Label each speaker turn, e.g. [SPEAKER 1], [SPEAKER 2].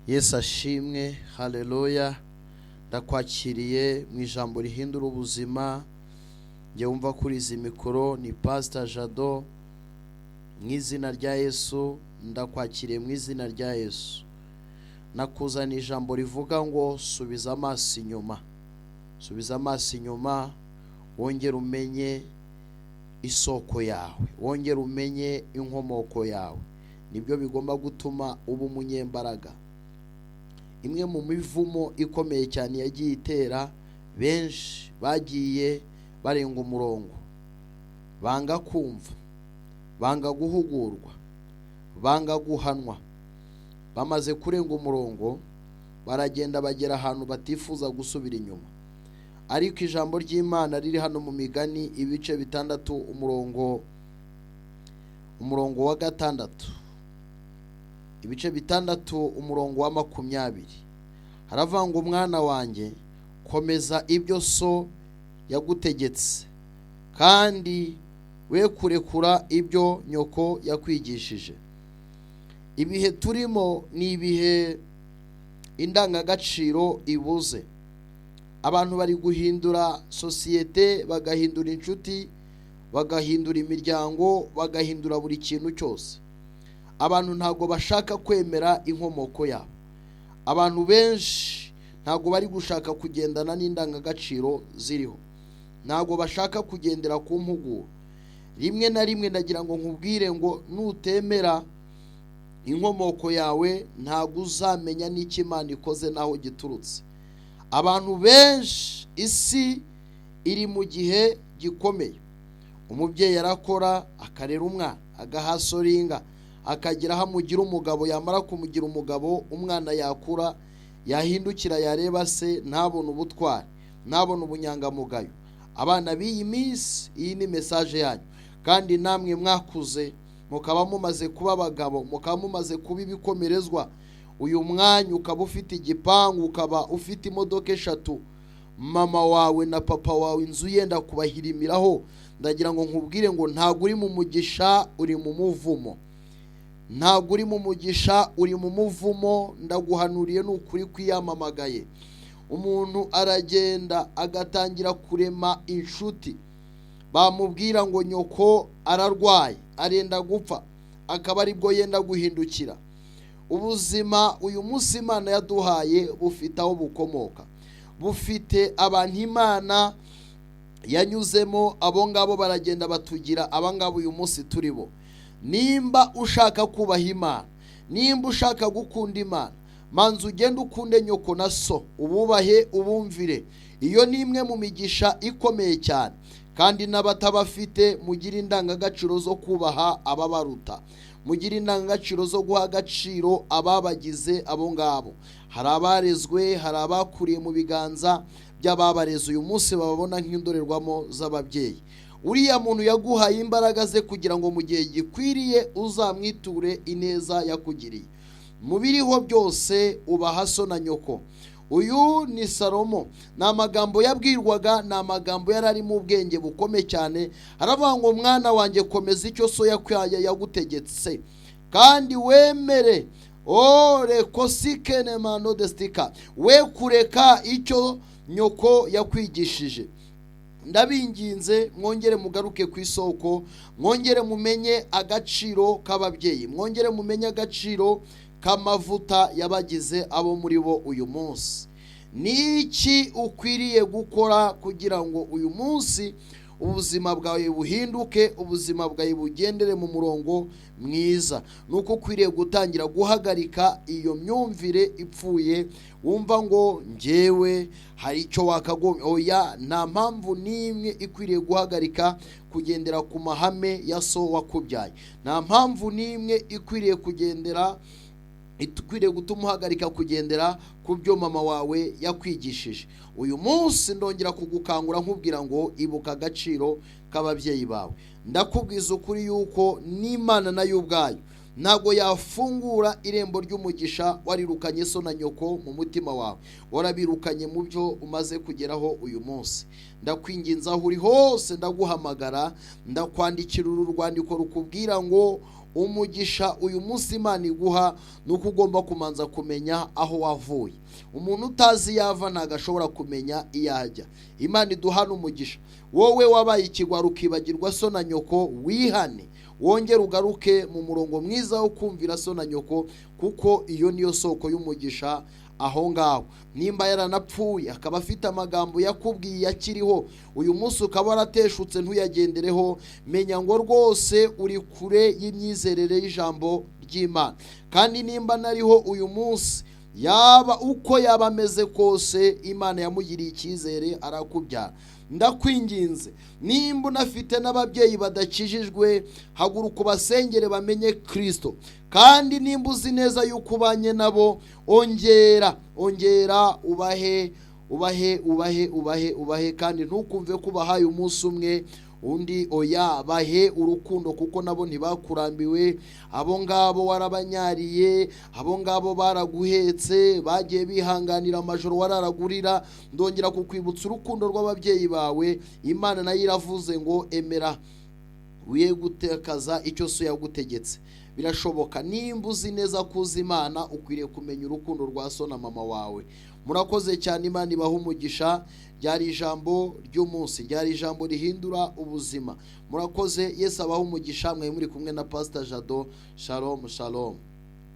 [SPEAKER 1] Yesu ashimwe, haleluya. Ndakwakiriye mu ijambo rihindura ubuzima. Njye wumva kuri izi mikoro ni Pastor Jado. Mu izina rya Yesu ndakwakiriye, mu izina rya Yesu. Nakuzana ijambo rivuga ngo subiza amaso inyuma. Subiza amaso inyuma, wongere umenye isoko yawe, wongere umenye inkomoko yawe. Nibyo bigomba gutuma uba umunyembaraga. Imwe mu mivumo ikomeye cyane yagiye itera benshi bagiye barenga umurongo, banga kumva, banga guhugurwa, banga guhanwa. Bamaze kurenga umurongo baragenda bagera ahantu batifuza gusubira inyuma. Ariko ijambo ry'Imana riri hano mu Migani ibice 6 umurongo wa 6, ibice 6 umurongo wa 20, haravuga ngo mwana wanjye komeza ibyo so yagutegetse kandi we kurekura ibyo nyoko yakwigishije. Ibihe turimo ni ibihe indangagaciro ibuze. Abantu bari guhindura sosiyete, bagahindura inshuti, bagahindura imiryango, bagahindura buri kintu cyose. Abantu ntago bashaka kwemera inkomoko yabo. Abantu benshi ntago bari gushaka kugendana n'indangagaciro ziriho. Ntago bashaka kugendera ku mpuguro. Rimwe na rimwe ndagira ngo nkubwire ngo nutemera inkomoko yawe ntago uzamenya n'icyo Imana ikoze naho giturutse. Abantu benshi, isi iri mu gihe gikomeye. Umubyeyi arakora akarera umwana, agahasoringa, akagira hamugira umugabo, yamara kumugira umugabo umwana yakura, yahindukira yareba se ntabone ubutwari, ntabone ubunyangamugayo. Abana b'iyi minsi, iyi ni message yanyu. Kandi namwe mwakuze mukaba mumaze kuba abagabo, mukaba mumaze kuba ibikomerezwa. Uyu mwanya ukaba ufite igipangu, ukaba ufite imodoka 3, mama wawe na papa wawe inzu yenda kubahirimiraho. Ndagira ngo nkubwire ngo ntago uri mu mugisha, uri mu muvumo. Ntago uri mu mugisha, uri mu muvumo. Ndaguhanuriye n'ukuri kwiyamamagaye. Umuntu aragenda agatangira kurema inshuti, bamubwira ngo nyoko ararwaye, arenda gupfa, akaba aribwo yenda guhindukira. Ubuzima uyu munsi Imana yaduhaye bufite aho bukomoka, bufite abantu Imana yanyuzemo. Abo ngabo baragenda batugira abangabo uyu munsi turibo. Nimba ushaka kubaha Imana, nimba ushaka gukunda Imana, manzi ugende ukunde nyoko na so, ububahe ubumvire. Iyo ni imwe mu migisha ikomeye cyane. Kandi n'abatabafite mugira indangagaciro zo kubaha ababaruta, mugira indangagaciro zo guha agaciro ababagize abo ngabo. Hari abarezwe, hari abakuriye mu biganza by'ababareze uyu munsi bababona nk'indorerwamo z'ababyeyi. Uriya muntu yaguhaye imbaraga ze kugira ngo mu gihe gikwiriye uzamwiture ineza yakugiriye. Mubiriho byose ubaha so na nyoko. Uyu ni Salomo. Ni amagambo yabwirwaga, ni amagambo yarari mu bwenge bukomeye cyane. Haravuga ngo mwana wanjye komeza icyo so yagutegetse kandi wemere rekosikene mano destika, we kureka icyo nyoko yakwigishije. Ndabinginze mwongere mugaruke ku isoko, mwongere mumenye agaciro k'ababyeyi, mwongere mumenye agaciro k'amavuta yabagize abo muri bo uyu munsi. Niki ukwiriye gukora kugira ngo uyu munsi ubuzima bwawe buhinduke, ubuzima bwawe bugendere mu murongo mwiza? Nuko ukwiriye gutangira guhagarika iyo myumvire ipfuye, wumva ngo njyewe hari icyo wakagombye. Oya, nta mpamvu n'imwe ikwiriye guhagarika kugendera ku mahame ya so wakubyaye. Nta mpamvu n'imwe ikwiriye gutuma uhagarika kugendera ku byo mama wawe yakwigishije. Uyu munsi ndongera kugukangura nkubwira ngo ibuka agaciro k'ababyeyi bawe. Ndakubwiza ukuri yuko n'Imana nayo ubwayo ntago yafungura irembo ry'umugisha warirukanye so na nyoko mu mutima wawe, warabirukanye mu byo umaze kugeraho uyu munsi. Ndakwinginza aho uri hose, ndaguhamagara, ndakwandikira uru rwandiko rukubwira ngo umugisha uyu munsi Imana iguha nuko ugomba kumanza kumenya aho wavuye. Umuntu utazi yava ntago ashobora kumenya iyo ajya. Imana iduhana umugisha. Wowe wabaye ikigwaro ukibagirwa so na nyoko, wihane wongere ugaruke mu murongo mwiza wo kumvira so na nyoko, kuko iyo niyo soko y'umugisha. Aho ngaho nimba yaranapfuye akaba afite amagambo yakubwiye akiriho, uyu munsi ukaba warateshutse ntuyagendereho, menya ngo rwose uri kure y'imyizerere y'ijambo ry'Imana. Kandi nimba nariho uyu munsi, yaba uko yaba ameze kose, Imana yamugiriye icyizere arakubyara. Ndakwinginze, nimba unafite n'ababyeyi badakijijwe, haguruka ubasengere bamenye Kristo. Kandi nimba uzi neza yuko ubanye nabo, ongera ubahe kandi ntukumve ko ubahaye umunsi umwe undi, oya, bahe urukundo kuko nabo ntibakurambiwe. Abo ngabo warabanyariye, abo ngabo baraguhetse, bagiye bihanganira amajoro wararagurira. Ndongera kukwibutsa urukundo rw'ababyeyi bawe. Imana nayo iravuze ngo emera wiye gutekaza icyo so yagutegetse. Birashoboka. Nimba uzi neza ko uzi Imana, ukwiriye kumenya urukundo rwa so na mama wawe. Murakoze cyane. Imana ibaha umugisha. Ryari ijambo ry'umunsi, ryari ijambo rihindura ubuzima. Murakoze. Yesu abaha umugisha. Mwe muri kumwe na Pastor Jado. Shalom shalom.